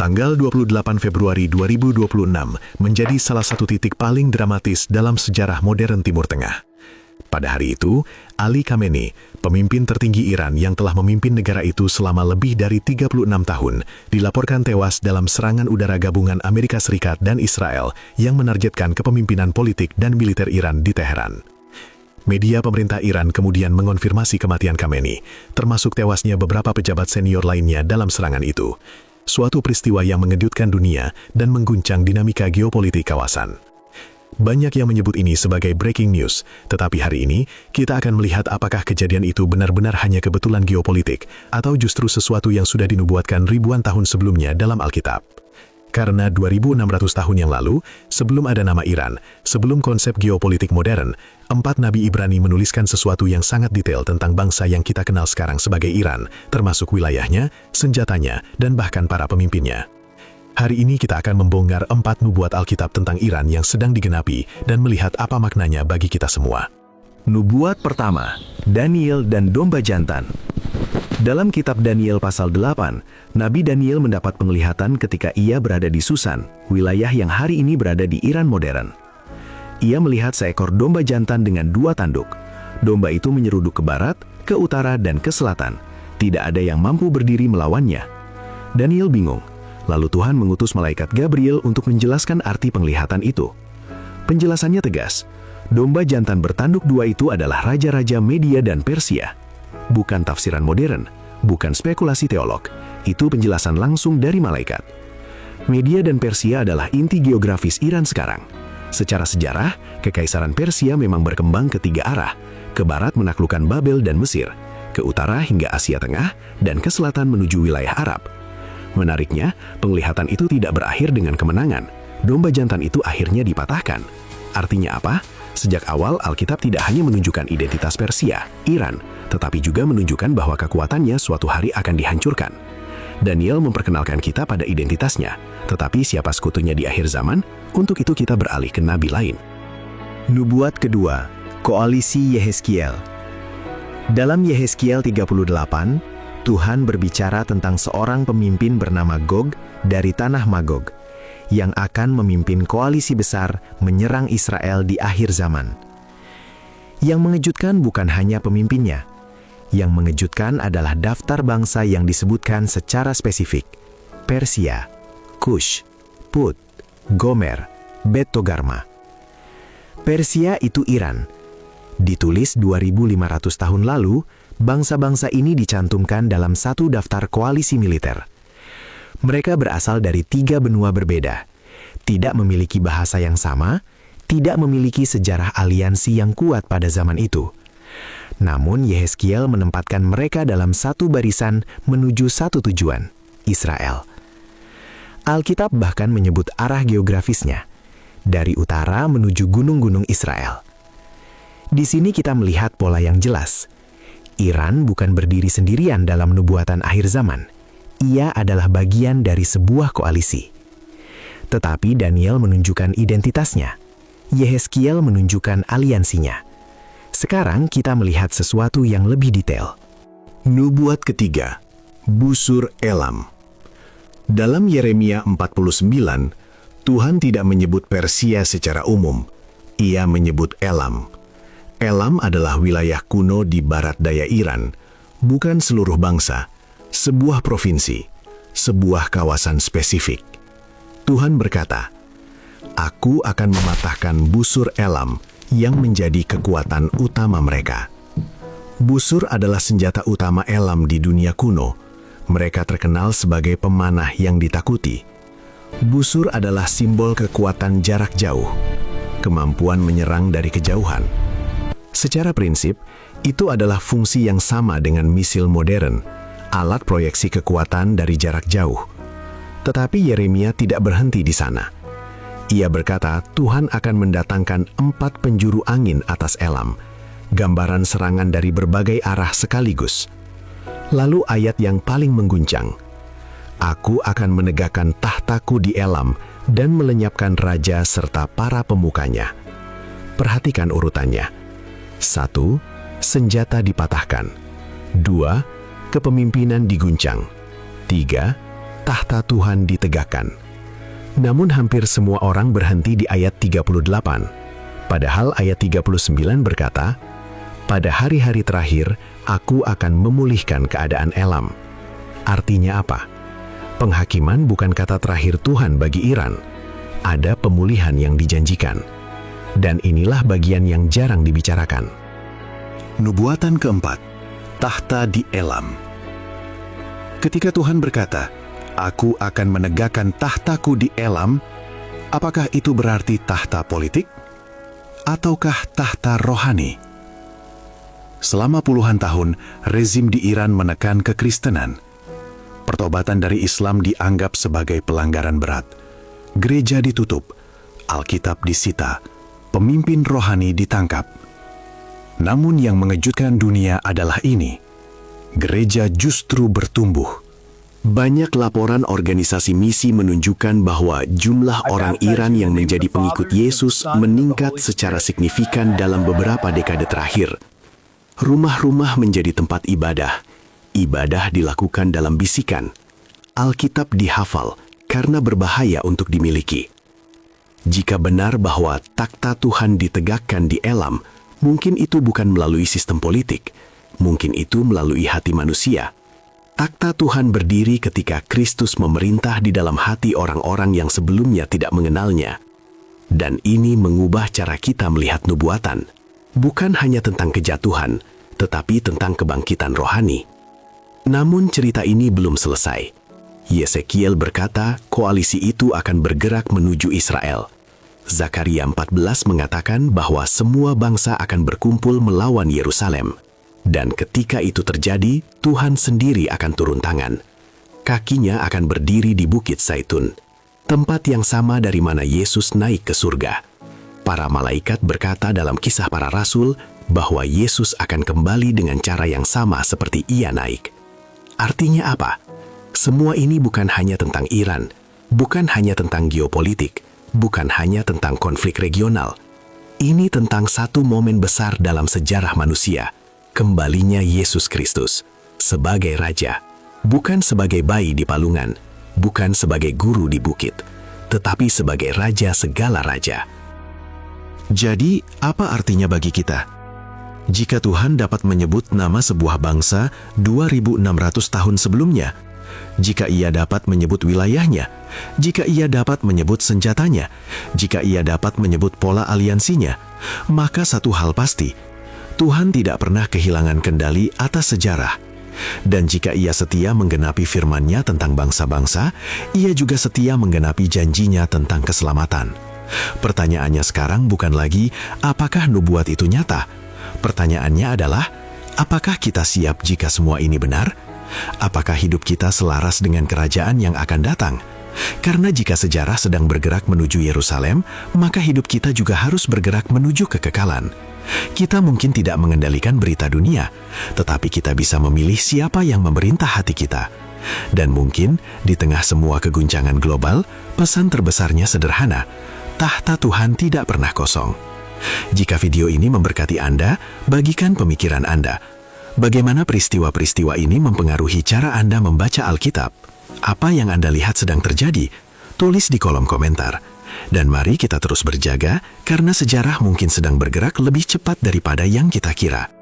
Tanggal 28 Februari 2026 menjadi salah satu titik paling dramatis dalam sejarah modern Timur Tengah. Pada hari itu, Ali Khamenei, pemimpin tertinggi Iran yang telah memimpin negara itu selama lebih dari 36 tahun, dilaporkan tewas dalam serangan udara gabungan Amerika Serikat dan Israel yang menargetkan kepemimpinan politik dan militer Iran di Teheran. Media pemerintah Iran kemudian mengonfirmasi kematian Khamenei, termasuk tewasnya beberapa pejabat senior lainnya dalam serangan itu. Suatu peristiwa yang mengejutkan dunia dan mengguncang dinamika geopolitik kawasan. Banyak yang menyebut ini sebagai breaking news, tetapi hari ini kita akan melihat apakah kejadian itu benar-benar hanya kebetulan geopolitik atau justru sesuatu yang sudah dinubuatkan ribuan tahun sebelumnya dalam Alkitab. Karena 2600 tahun yang lalu, sebelum ada nama Iran, sebelum konsep geopolitik modern, 4 Nabi Ibrani menuliskan sesuatu yang sangat detail tentang bangsa yang kita kenal sekarang sebagai Iran, termasuk wilayahnya, senjatanya, dan bahkan para pemimpinnya. Hari ini kita akan membongkar 4 nubuat Alkitab tentang Iran yang sedang digenapi dan melihat apa maknanya bagi kita semua. Nubuat pertama, Daniel dan domba jantan. Dalam kitab Daniel pasal 8, Nabi Daniel mendapat penglihatan ketika ia berada di Susan, wilayah yang hari ini berada di Iran modern. Ia melihat seekor domba jantan dengan 2 tanduk. Domba itu menyeruduk ke barat, ke utara, dan ke selatan. Tidak ada yang mampu berdiri melawannya. Daniel bingung. Lalu Tuhan mengutus malaikat Gabriel untuk menjelaskan arti penglihatan itu. Penjelasannya tegas. Domba jantan bertanduk 2 itu adalah raja-raja Media dan Persia. Bukan tafsiran modern, bukan spekulasi teolog. Itu penjelasan langsung dari malaikat. Media dan Persia adalah inti geografis Iran sekarang. Secara sejarah, Kekaisaran Persia memang berkembang ke 3 arah. Ke barat menaklukkan Babel dan Mesir, ke utara hingga Asia Tengah, dan ke selatan menuju wilayah Arab. Menariknya, penglihatan itu tidak berakhir dengan kemenangan. Domba jantan itu akhirnya dipatahkan. Artinya apa? Sejak awal, Alkitab tidak hanya menunjukkan identitas Persia, Iran, tetapi juga menunjukkan bahwa kekuatannya suatu hari akan dihancurkan. Daniel memperkenalkan kita pada identitasnya, tetapi siapa sekutunya di akhir zaman? Untuk itu kita beralih ke nabi lain. Nubuat kedua, koalisi Yehezkiel. Dalam Yehezkiel 38, Tuhan berbicara tentang seorang pemimpin bernama Gog dari tanah Magog, yang akan memimpin koalisi besar menyerang Israel di akhir zaman. Yang mengejutkan bukan hanya pemimpinnya. Yang mengejutkan adalah daftar bangsa yang disebutkan secara spesifik. Persia, Kush, Put, Gomer, Bet Togarma. Persia itu Iran. Ditulis 2500 tahun lalu, bangsa-bangsa ini dicantumkan dalam satu daftar koalisi militer. Mereka berasal dari 3 benua berbeda, tidak memiliki bahasa yang sama, tidak memiliki sejarah aliansi yang kuat pada zaman itu. Namun Yehezkiel menempatkan mereka dalam satu barisan menuju satu tujuan, Israel. Alkitab bahkan menyebut arah geografisnya, dari utara menuju gunung-gunung Israel. Di sini kita melihat pola yang jelas. Iran bukan berdiri sendirian dalam nubuatan akhir zaman. Ia adalah bagian dari sebuah koalisi. Tetapi Daniel menunjukkan identitasnya. Yehezkiel menunjukkan aliansinya. Sekarang kita melihat sesuatu yang lebih detail. Nubuat ketiga, Busur Elam. Dalam Yeremia 49, Tuhan tidak menyebut Persia secara umum. Ia menyebut Elam. Elam adalah wilayah kuno di barat daya Iran, bukan seluruh bangsa. Sebuah provinsi, sebuah kawasan spesifik. Tuhan berkata, "Aku akan mematahkan busur Elam yang menjadi kekuatan utama mereka." Busur adalah senjata utama Elam di dunia kuno. Mereka terkenal sebagai pemanah yang ditakuti. Busur adalah simbol kekuatan jarak jauh, kemampuan menyerang dari kejauhan. Secara prinsip, itu adalah fungsi yang sama dengan misil modern, alat proyeksi kekuatan dari jarak jauh. Tetapi Yeremia tidak berhenti di sana. Ia berkata Tuhan akan mendatangkan 4 penjuru angin atas Elam, gambaran serangan dari berbagai arah sekaligus. Lalu ayat yang paling mengguncang, "Aku akan menegakkan tahtaku di Elam dan melenyapkan raja serta para pemukanya." Perhatikan urutannya. 1. Senjata dipatahkan. 2. Kepemimpinan diguncang. 3. tahta Tuhan ditegakkan. Namun hampir semua orang berhenti di ayat 38. Padahal ayat 39 berkata, "Pada hari-hari terakhir, aku akan memulihkan keadaan Elam." Artinya apa? Penghakiman bukan kata terakhir Tuhan bagi Iran. Ada pemulihan yang dijanjikan. Dan inilah bagian yang jarang dibicarakan. Nubuatan keempat, tahta di Elam. Ketika Tuhan berkata, "Aku akan menegakkan tahtaku di Elam," apakah itu berarti tahta politik? Ataukah tahta rohani? Selama puluhan tahun, rezim di Iran menekan kekristenan. Pertobatan dari Islam dianggap sebagai pelanggaran berat. Gereja ditutup, Alkitab disita, pemimpin rohani ditangkap. Namun yang mengejutkan dunia adalah ini. Gereja justru bertumbuh. Banyak laporan organisasi misi menunjukkan bahwa jumlah orang Iran yang menjadi pengikut Yesus meningkat secara signifikan dalam beberapa dekade terakhir. Rumah-rumah menjadi tempat ibadah. Ibadah dilakukan dalam bisikan. Alkitab dihafal karena berbahaya untuk dimiliki. Jika benar bahwa takhta Tuhan ditegakkan di Elam, mungkin itu bukan melalui sistem politik. Mungkin itu melalui hati manusia. Takhta Tuhan berdiri ketika Kristus memerintah di dalam hati orang-orang yang sebelumnya tidak mengenalnya. Dan ini mengubah cara kita melihat nubuatan. Bukan hanya tentang kejatuhan, tetapi tentang kebangkitan rohani. Namun cerita ini belum selesai. Yeskiel berkata koalisi itu akan bergerak menuju Israel. Zakaria 14 mengatakan bahwa semua bangsa akan berkumpul melawan Yerusalem. Dan ketika itu terjadi, Tuhan sendiri akan turun tangan. Kakinya akan berdiri di Bukit Zaitun, tempat yang sama dari mana Yesus naik ke surga. Para malaikat berkata dalam Kisah Para Rasul bahwa Yesus akan kembali dengan cara yang sama seperti ia naik. Artinya apa? Semua ini bukan hanya tentang Iran, bukan hanya tentang geopolitik, bukan hanya tentang konflik regional. Ini tentang satu momen besar dalam sejarah manusia, kembalinya Yesus Kristus sebagai Raja, bukan sebagai bayi di palungan, bukan sebagai guru di bukit, tetapi sebagai Raja segala raja. Jadi, apa artinya bagi kita? Jika Tuhan dapat menyebut nama sebuah bangsa 2600 tahun sebelumnya, jika ia dapat menyebut wilayahnya, jika ia dapat menyebut senjatanya, jika ia dapat menyebut pola aliansinya, maka satu hal pasti, Tuhan tidak pernah kehilangan kendali atas sejarah. Dan jika ia setia menggenapi firman-Nya tentang bangsa-bangsa, ia juga setia menggenapi janjinya tentang keselamatan. Pertanyaannya sekarang bukan lagi, apakah nubuat itu nyata? Pertanyaannya adalah, apakah kita siap jika semua ini benar? Apakah hidup kita selaras dengan kerajaan yang akan datang? Karena jika sejarah sedang bergerak menuju Yerusalem, maka hidup kita juga harus bergerak menuju kekekalan. Kita mungkin tidak mengendalikan berita dunia, tetapi kita bisa memilih siapa yang memerintah hati kita. Dan mungkin di tengah semua keguncangan global, pesan terbesarnya sederhana, tahta Tuhan tidak pernah kosong. Jika video ini memberkati Anda, bagikan pemikiran Anda. Bagaimana peristiwa-peristiwa ini mempengaruhi cara Anda membaca Alkitab? Apa yang Anda lihat sedang terjadi? Tulis di kolom komentar. Dan mari kita terus berjaga, karena sejarah mungkin sedang bergerak lebih cepat daripada yang kita kira.